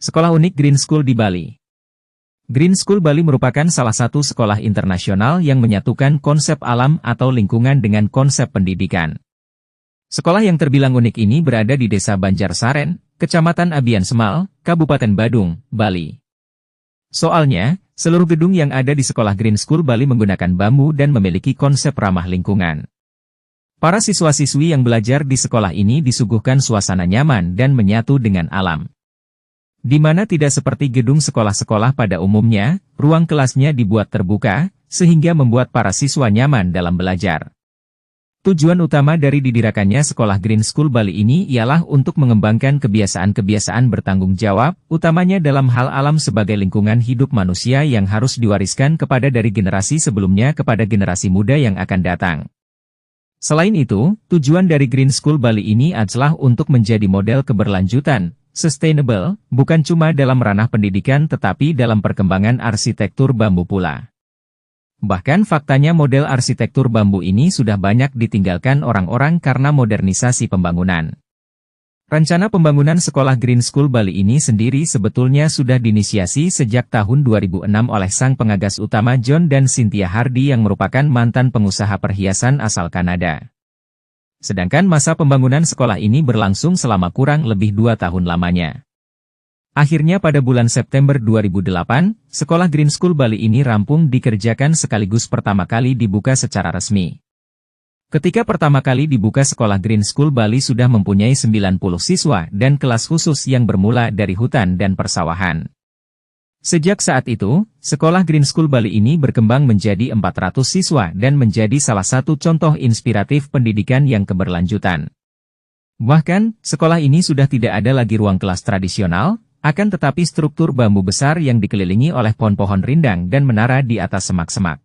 Sekolah unik Green School di Bali. Green School Bali merupakan salah satu sekolah internasional yang menyatukan konsep alam atau lingkungan dengan konsep pendidikan. Sekolah yang terbilang unik ini berada di Desa Banjarsaren, Kecamatan Abian Semal, Kabupaten Badung, Bali. Soalnya, seluruh gedung yang ada di sekolah Green School Bali menggunakan bambu dan memiliki konsep ramah lingkungan. Para siswa-siswi yang belajar di sekolah ini disuguhkan suasana nyaman dan menyatu dengan alam. Di mana tidak seperti gedung sekolah-sekolah pada umumnya, ruang kelasnya dibuat terbuka, sehingga membuat para siswa nyaman dalam belajar. Tujuan utama dari didirikannya sekolah Green School Bali ini ialah untuk mengembangkan kebiasaan-kebiasaan bertanggung jawab, utamanya dalam hal alam sebagai lingkungan hidup manusia yang harus diwariskan kepada dari generasi sebelumnya kepada generasi muda yang akan datang. Selain itu, tujuan dari Green School Bali ini adalah untuk menjadi model keberlanjutan, sustainable, bukan cuma dalam ranah pendidikan tetapi dalam perkembangan arsitektur bambu pula. Bahkan faktanya model arsitektur bambu ini sudah banyak ditinggalkan orang-orang karena modernisasi pembangunan. Rencana pembangunan sekolah Green School Bali ini sendiri sebetulnya sudah diinisiasi sejak tahun 2006 oleh sang pengagas utama John dan Cynthia Hardy yang merupakan mantan pengusaha perhiasan asal Kanada. Sedangkan masa pembangunan sekolah ini berlangsung selama kurang lebih 2 tahun lamanya. Akhirnya pada bulan September 2008, sekolah Green School Bali ini rampung dikerjakan sekaligus pertama kali dibuka secara resmi. Ketika pertama kali dibuka sekolah Green School Bali sudah mempunyai 90 siswa dan kelas khusus yang bermula dari hutan dan persawahan. Sejak saat itu, sekolah Green School Bali ini berkembang menjadi 400 siswa dan menjadi salah satu contoh inspiratif pendidikan yang keberlanjutan. Bahkan, sekolah ini sudah tidak ada lagi ruang kelas tradisional, akan tetapi struktur bambu besar yang dikelilingi oleh pohon-pohon rindang dan menara di atas semak-semak.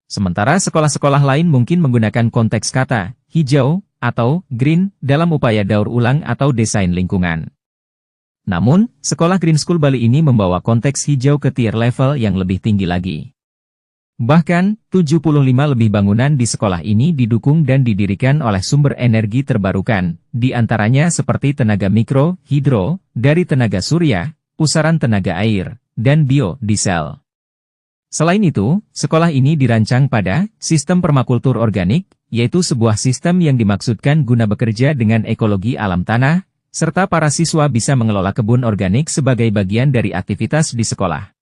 Sementara sekolah-sekolah lain mungkin menggunakan konteks kata hijau atau green dalam upaya daur ulang atau desain lingkungan. Namun, sekolah Green School Bali ini membawa konteks hijau ke tier level yang lebih tinggi lagi. Bahkan, 75 lebih bangunan di sekolah ini didukung dan didirikan oleh sumber energi terbarukan, di antaranya seperti tenaga mikro, hidro, dari tenaga surya, pusaran tenaga air, dan biodiesel. Selain itu, sekolah ini dirancang pada sistem permakultur organik, yaitu sebuah sistem yang dimaksudkan guna bekerja dengan ekologi alam tanah, serta para siswa bisa mengelola kebun organik sebagai bagian dari aktivitas di sekolah.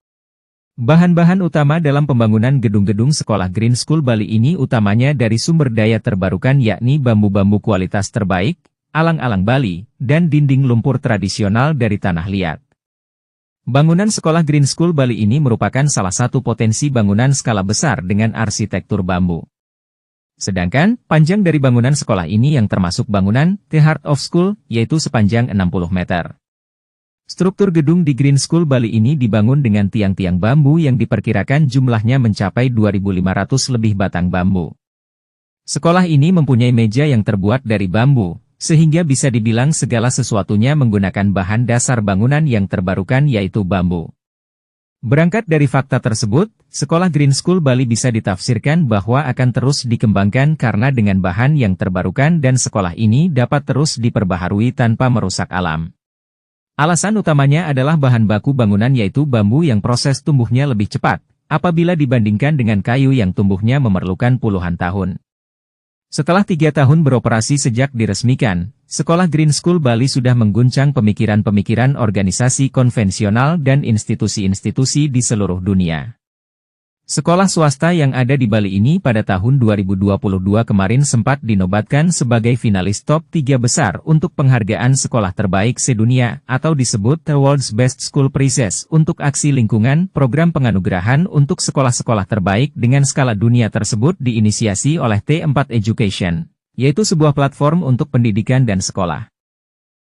Bahan-bahan utama dalam pembangunan gedung-gedung sekolah Green School Bali ini utamanya dari sumber daya terbarukan yakni bambu-bambu kualitas terbaik, alang-alang Bali, dan dinding lumpur tradisional dari tanah liat. Bangunan sekolah Green School Bali ini merupakan salah satu potensi bangunan skala besar dengan arsitektur bambu. Sedangkan, panjang dari bangunan sekolah ini yang termasuk bangunan The Heart of School, yaitu sepanjang 60 meter. Struktur gedung di Green School Bali ini dibangun dengan tiang-tiang bambu yang diperkirakan jumlahnya mencapai 2.500 lebih batang bambu. Sekolah ini mempunyai meja yang terbuat dari bambu, sehingga bisa dibilang segala sesuatunya menggunakan bahan dasar bangunan yang terbarukan yaitu bambu. Berangkat dari fakta tersebut, sekolah Green School Bali bisa ditafsirkan bahwa akan terus dikembangkan karena dengan bahan yang terbarukan dan sekolah ini dapat terus diperbaharui tanpa merusak alam. Alasan utamanya adalah bahan baku bangunan yaitu bambu yang proses tumbuhnya lebih cepat, apabila dibandingkan dengan kayu yang tumbuhnya memerlukan puluhan tahun. Setelah 3 tahun beroperasi sejak diresmikan, sekolah Green School Bali sudah mengguncang pemikiran-pemikiran organisasi konvensional dan institusi-institusi di seluruh dunia. Sekolah swasta yang ada di Bali ini pada tahun 2022 kemarin sempat dinobatkan sebagai finalis top 3 besar untuk penghargaan sekolah terbaik sedunia atau disebut The World's Best School Prizes untuk aksi lingkungan. Program penganugerahan untuk sekolah-sekolah terbaik dengan skala dunia tersebut diinisiasi oleh T4 Education, yaitu sebuah platform untuk pendidikan dan sekolah.